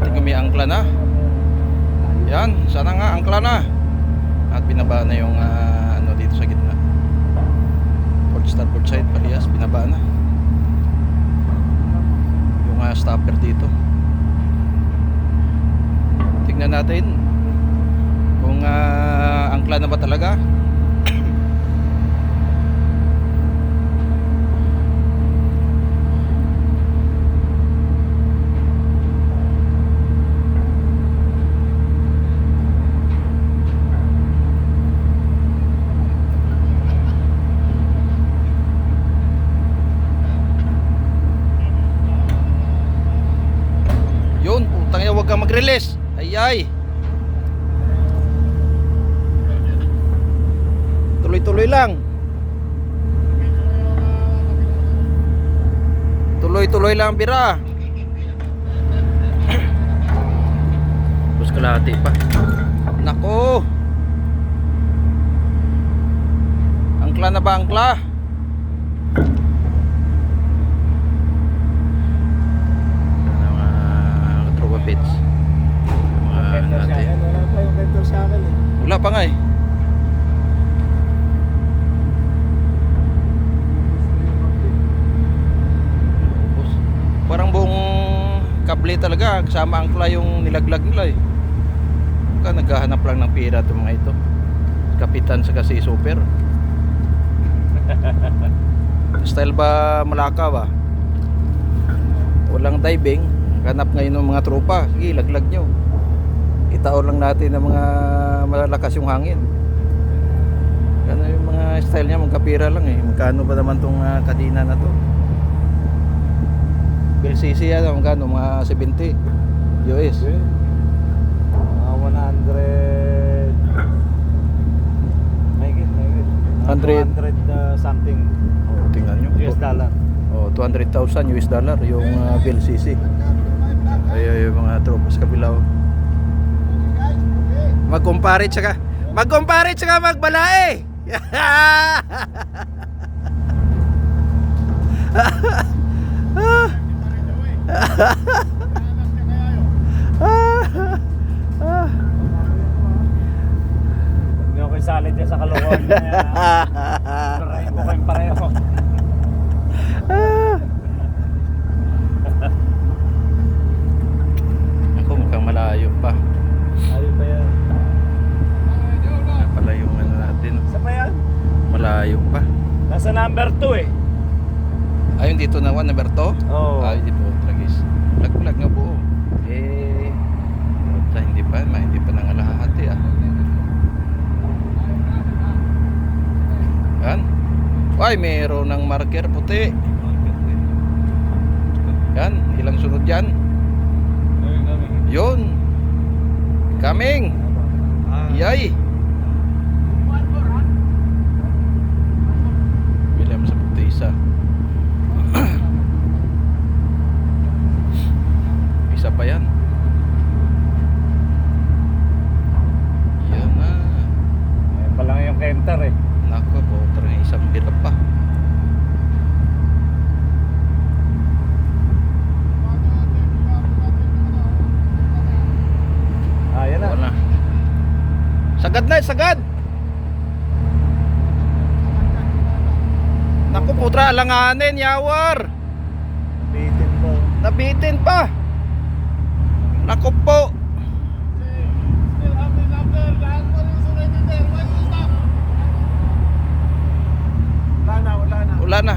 natin kung may angkla na. Yan, sana nga angkla na. At binaba na yung ano dito sa gitna. Port starboard side, palihas, binaba na. Yung stopper dito. Tingnan natin kung angkla na ba talaga. Yun, putang ina, huwag kang mag-release. Ay. Tuloy-tuloy lang. Tuloy-tuloy lang, bira. Tapos kalahati pa. Nako. Angkla na ba, angkla? Bits. Wala pa yung ganito sa akin eh. Wala pa nga eh. Parang buong kable talaga, kasama angkla yung nilaglag nila eh. Naghahanap lang ng pira itong mga ito. Kapitan sa kasi super. Style ba Malacca ba? Walang diving. Ganap ngayon ng mga tropa. Sige, laglag nyo. Itaon lang natin ng mga malalakas yung hangin. Gano'n yung mga style niya, magkapira lang eh. Magkano ba naman tong kadina na to? BLCC yan, magkano? Mga 70 US. Mga 100 mahigit 100 something Tingnan nyo. US dollar. 200,000 US dollar yung BLCC. Ay yung mga tropa sa kabilaw. Magkumpare tsaka magbalae. Hindi ako isali dyan sa kalokohan niya. Sarayin ko kayong pareho. Ako mukhang malayo pa. Ayun ba yan? Pala yung ano natin. Saan ba yan? Malayo pa. Nasa number 2 eh. Ayun dito na one, number 2? Oo. Ay, di po, tragis. Lag nga buo. Hindi pa nangalahati ah. Yan. Ay, mayroon ng marker puti. Yan, ilang sunod yan? Yun. Coming. Yay. Bilang sa puti isa. Isa pa yan. Yan na. Ayun pa lang yung kenter eh. Nako po, parang isang bira pa. Yan na. Wala. Sagad na, sagad. Naku putra, alanganin, yawar. Bitin po. Nabitin pa. Naku po. Wala na.